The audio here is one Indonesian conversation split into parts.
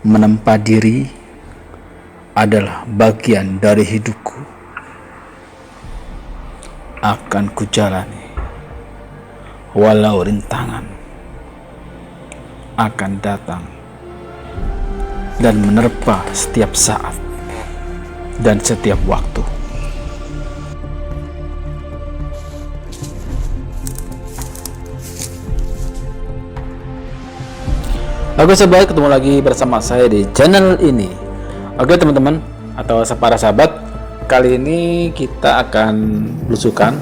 Menempa diri adalah bagian dari hidupku. Akan kujalani walau rintangan akan datang dan menerpa setiap saat dan setiap waktu. Oke sobat, ketemu lagi bersama saya di channel ini. Oke teman-teman atau para sahabat, kali ini kita akan belusukan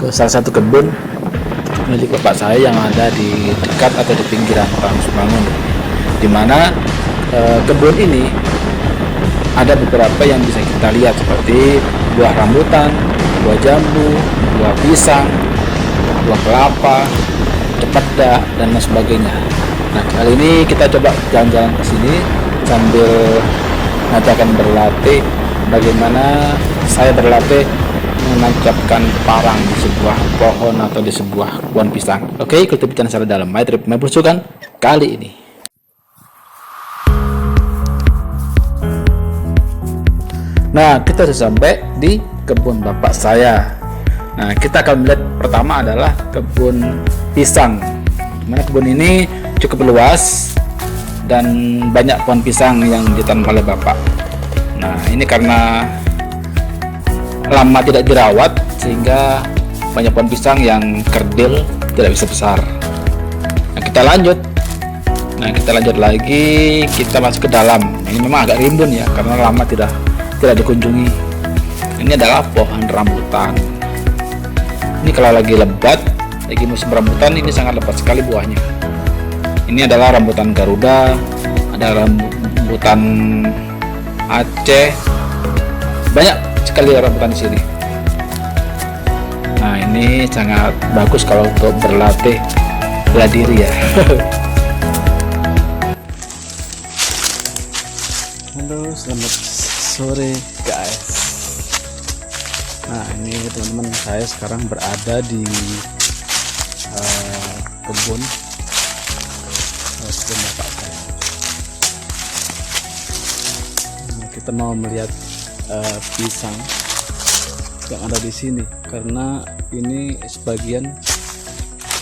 ke salah satu kebun milik bapak saya yang ada di dekat atau di pinggiran Transbangun, dimana kebun ini ada beberapa yang bisa kita lihat seperti buah rambutan, buah jambu, buah pisang, buah kelapa, cempeda, dan lain sebagainya. Nah, kali ini kita coba jalan-jalan ke sini sambil nanti akan berlatih bagaimana saya berlatih menancapkan parang di sebuah pohon atau di sebuah pohon pisang. Oke, ikuti bicara secara dalam. My trip, my belusukan kali ini. Nah, kita sudah sampai di kebun bapak saya. Nah, kita akan melihat pertama adalah kebun pisang. Dimana kebun ini cukup luas dan banyak pohon pisang yang ditanam oleh bapak. Nah, ini karena lama tidak dirawat sehingga banyak pohon pisang yang kerdil, tidak bisa besar. Nah, kita lanjut lagi, kita masuk ke dalam. Ini memang agak rimbun ya karena lama tidak dikunjungi. Ini adalah pohon rambutan. Ini kalau lagi lebat, lagi musim rambutan, ini sangat lebat sekali buahnya. Ini adalah rambutan Garuda, ada rambutan Aceh, banyak sekali rambutan di sini. Nah, ini sangat bagus kalau untuk berlatih bela diri ya. Halo, selamat sore guys. Nah, ini teman-teman, saya sekarang berada di kebun bapak saya. Nah, kita mau melihat pisang yang ada di sini karena ini sebagian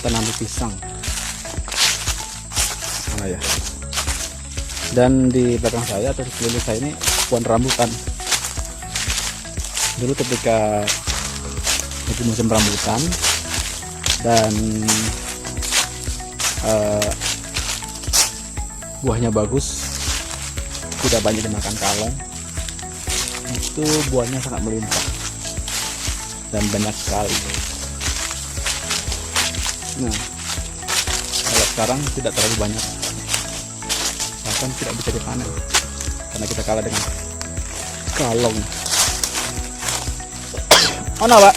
tanaman pisang. Nah, ya. Dan di belakang saya atau sekeliling saya ini pohon rambutan. Dulu ketika lagi musim rambutan dan buahnya bagus, tidak banyak dimakan kalong, itu buahnya sangat melimpah dan banyak sekali. Nah, kalau sekarang tidak terlalu banyak, bahkan tidak bisa dipanen karena kita kalah dengan kalong. Oh no, Pak.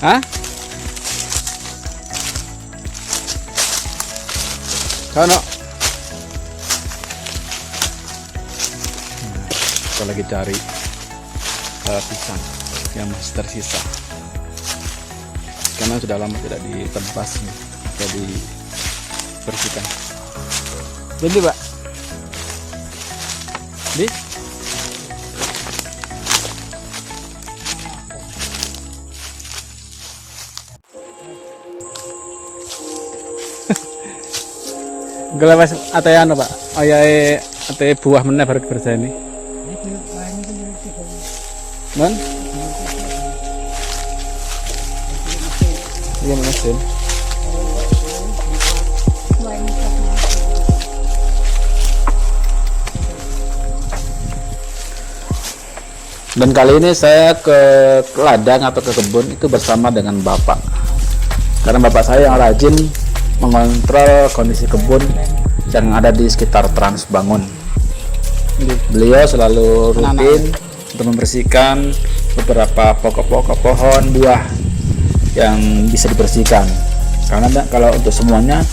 Hah? Kano? Kita lagi cari pisang yang masih tersisa karena sudah lama tidak ditebas atau dibersihkan. Jadi Pak, di gelawas atayano Pak, ayae ate buah meneh baru berseni. Man? Iya mesin. Dan kali ini saya ke ladang atau ke kebun itu bersama dengan bapak. Karena bapak saya yang rajin mengontrol kondisi kebun yang ada di sekitar Transbangun. Beliau selalu rutin untuk membersihkan beberapa pokok-pokok pohon buah yang bisa dibersihkan. Karena kalau untuk semuanya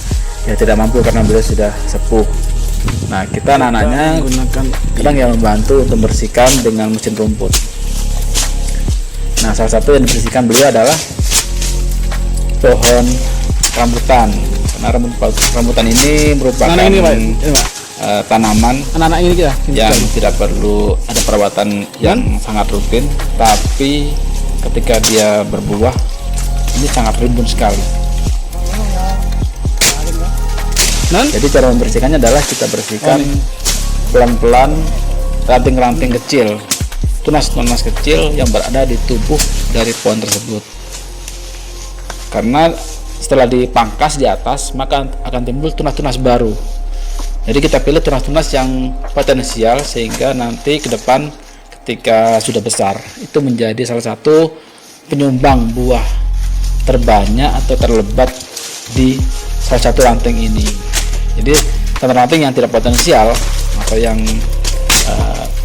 ya tidak mampu karena beliau sudah sepuh. Nah, kita anak-anaknya kadang yang membantu untuk membersihkan dengan mesin rumput. Nah, salah satu yang dibersihkan beliau adalah pohon rambutan. Karena rambutan ini merupakan Anak ini, Pak. Ini, Pak. Tanaman Anak-anak ini kita. yang tidak perlu ada perawatan yang sangat rutin, tapi ketika dia berbuah ini sangat rimbun sekali. Jadi cara membersihkannya adalah kita bersihkan pelan-pelan ranting-ranting kecil, tunas-tunas kecil yang berada di tubuh dari pohon tersebut. Karena setelah dipangkas di atas, maka akan timbul tunas-tunas baru. Jadi kita pilih tunas-tunas yang potensial sehingga nanti ke depan ketika sudah besar itu menjadi salah satu penyumbang buah terbanyak atau terlebat di salah satu ranting ini. Jadi ranting yang tidak potensial atau yang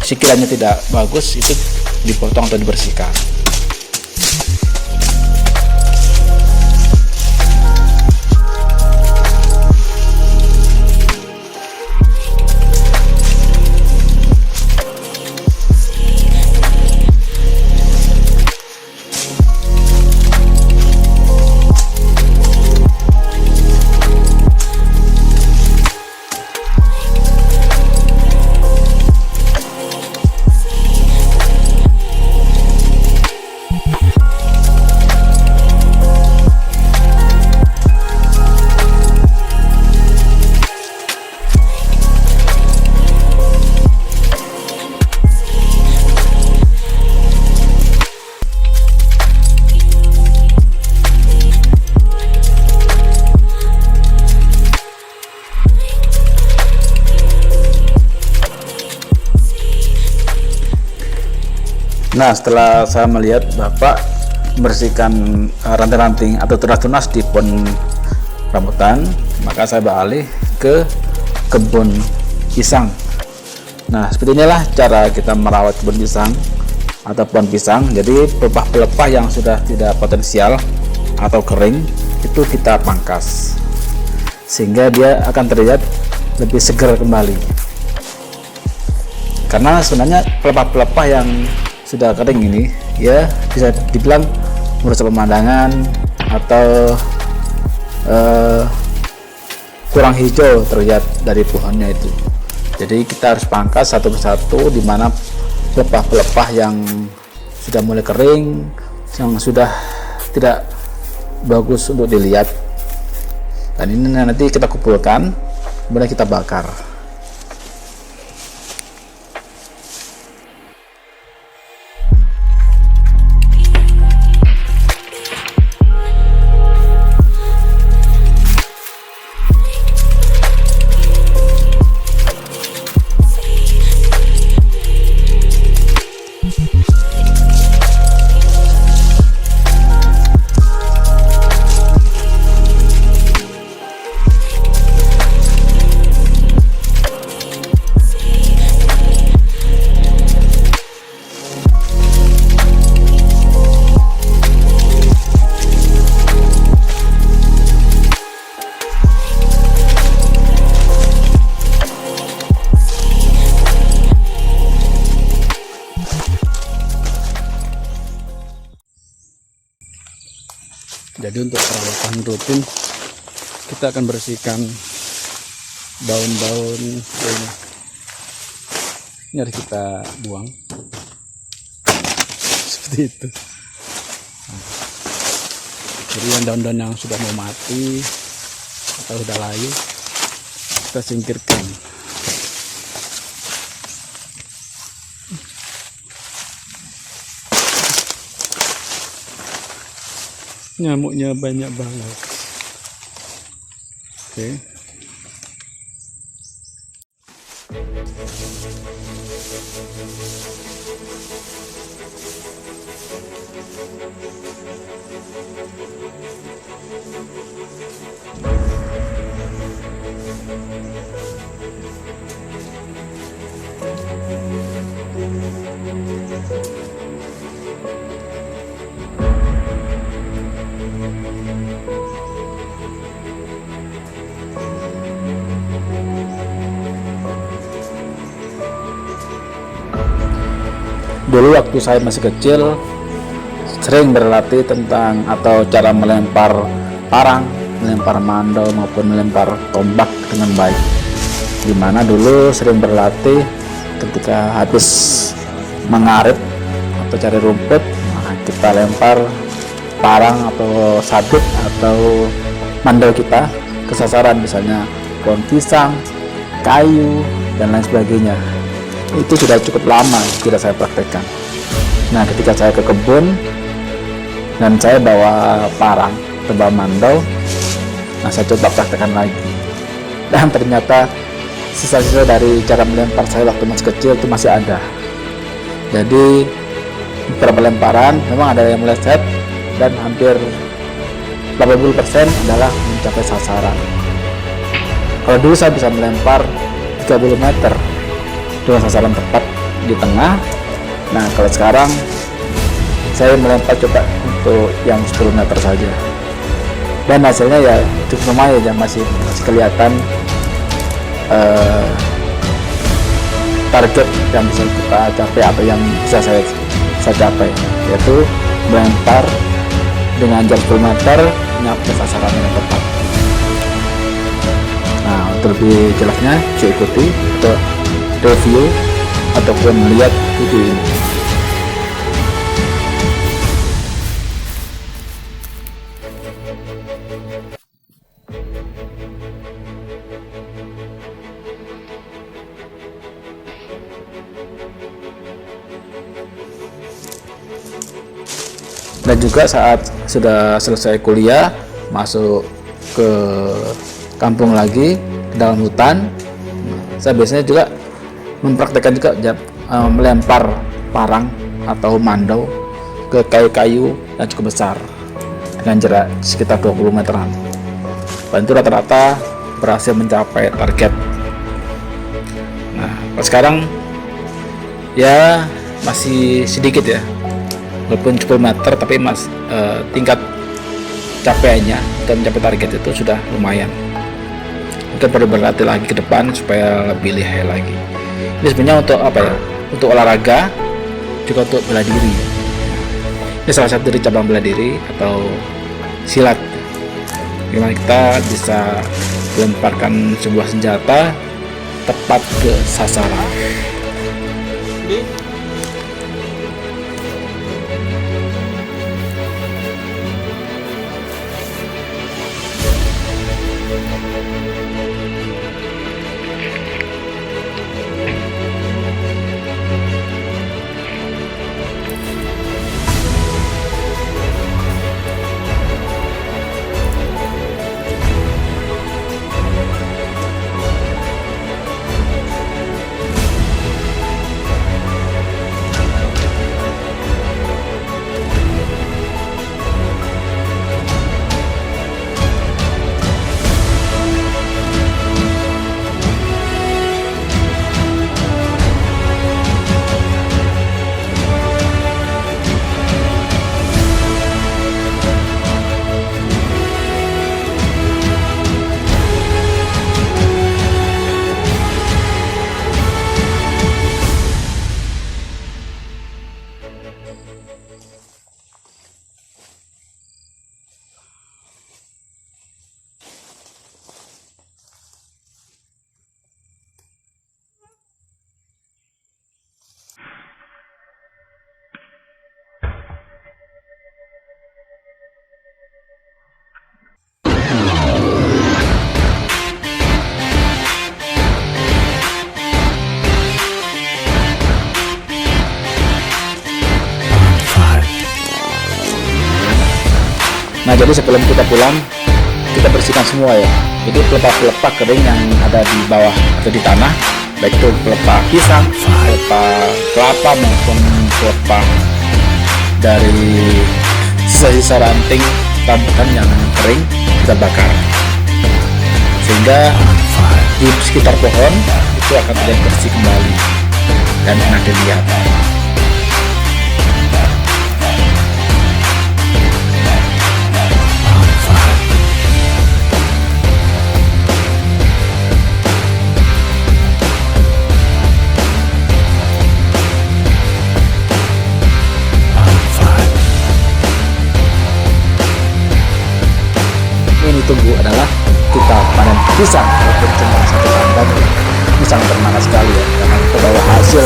sekiranya tidak bagus itu dipotong atau dibersihkan. Nah, setelah saya melihat Bapak membersihkan ranting-ranting atau tunas-tunas di pohon rambutan, maka saya beralih ke kebun pisang. Nah, seperti inilah cara kita merawat kebun pisang atau pohon pisang. Jadi pelepah-pelepah yang sudah tidak potensial atau kering itu kita pangkas sehingga dia akan terlihat lebih segar kembali. Karena sebenarnya pelepah-pelepah yang sudah kering ini ya bisa dibilang merusak pemandangan atau kurang hijau terlihat dari pohonnya itu. Jadi kita harus pangkas satu persatu di mana pelepah-pelepah yang sudah mulai kering, yang sudah tidak bagus untuk dilihat. Dan ini nanti kita kumpulkan, kemudian kita bakar. Jadi untuk perawatan rutin kita akan bersihkan daun-daun ini harus kita buang seperti itu. Jadi yang daun-daun yang sudah mau mati atau sudah layu kita singkirkan. Nyamuknya banyak banget. Oke. Dulu waktu saya masih kecil sering berlatih tentang atau cara melempar parang melempar mandau maupun melempar tombak dengan baik. Dimana dulu sering berlatih ketika habis mengarit atau cari rumput, nah kita lempar parang atau sabit atau mandau kita ke sasaran, misalnya pohon pisang, kayu, dan lain sebagainya. Itu sudah cukup lama tidak saya praktekkan. Nah, ketika saya ke kebun dan saya bawa parang atau bawa mandau, nah saya coba praktekkan lagi, dan ternyata sisa-sisa dari cara melempar saya waktu masih kecil itu masih ada. Jadi beberapa lemparan memang ada yang meleset dan hampir 80% adalah mencapai sasaran. Kalau dulu saya bisa melempar 30 meter dengan sasaran tepat di tengah. Nah, kalau sekarang saya melempar coba untuk yang 10 meter saja. Dan hasilnya ya cukup lumayan ya, masih kelihatan target yang bisa kita capai atau yang bisa saya capai, yaitu melempar dengan jarak 10 meter nyampe sasaran yang tepat. Nah, untuk lebih jelasnya bisa ikuti atau review ataupun melihat video ini. Dan juga saat sudah selesai kuliah, masuk ke kampung lagi, ke dalam hutan, saya biasanya juga mempraktekkan juga melempar parang atau mandau ke kayu-kayu yang cukup besar dengan jarak sekitar 20 meteran. Dan itu rata-rata berhasil mencapai target. Nah, sekarang ya masih sedikit ya, walaupun 10 meter, tapi tingkat capaiannya dan mencapai target itu sudah lumayan. Mungkin perlu berlatih lagi ke depan supaya lebih lihai lagi. Ini sebenarnya untuk apa ya? Untuk olahraga, juga untuk bela diri. Ini salah satu dari cabang bela diri atau silat. Gimana kita bisa melemparkan sebuah senjata tepat ke sasaran. Nah, jadi sebelum kita pulang, kita bersihkan semua ya. Jadi pelepah-pelepah kering yang ada di bawah atau di tanah, baik itu pelepah pisang, pelepah kelapa maupun pelepah dari sisa-sisa ranting rambutan yang kering, kita bakar. Sehingga di sekitar pohon itu akan terlihat bersih kembali dan enak dilihat. tunggu adalah kita panen pisang, walaupun cuma satu kandang. Ini sangat bermanfaat sekali ya, karena kita bawa hasil.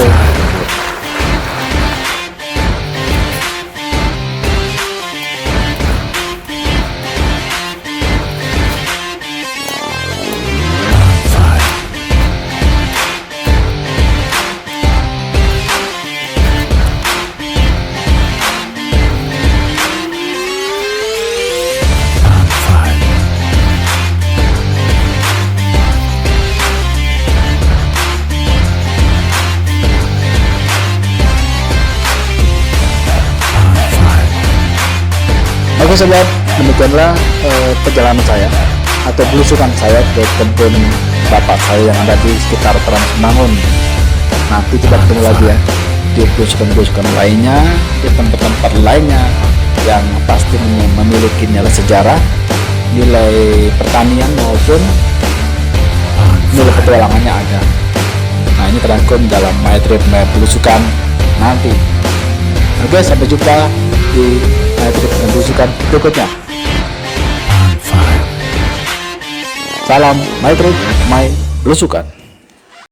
Oke sobat, demikianlah perjalanan saya atau belusukan saya ke kebun bapak saya yang ada di sekitar Transmangun. Nanti kita ketemu lagi ya di belusukan-belusukan lainnya, di tempat-tempat lainnya yang pasti memiliki nilai sejarah, nilai pertanian maupun nilai petualangannya ada. Nah, ini terangkum dalam My Trip My Belusukan nanti. Oke, sampai jumpa di My Trip My Belusukan berikutnya. Salam My Trip My Belusukan.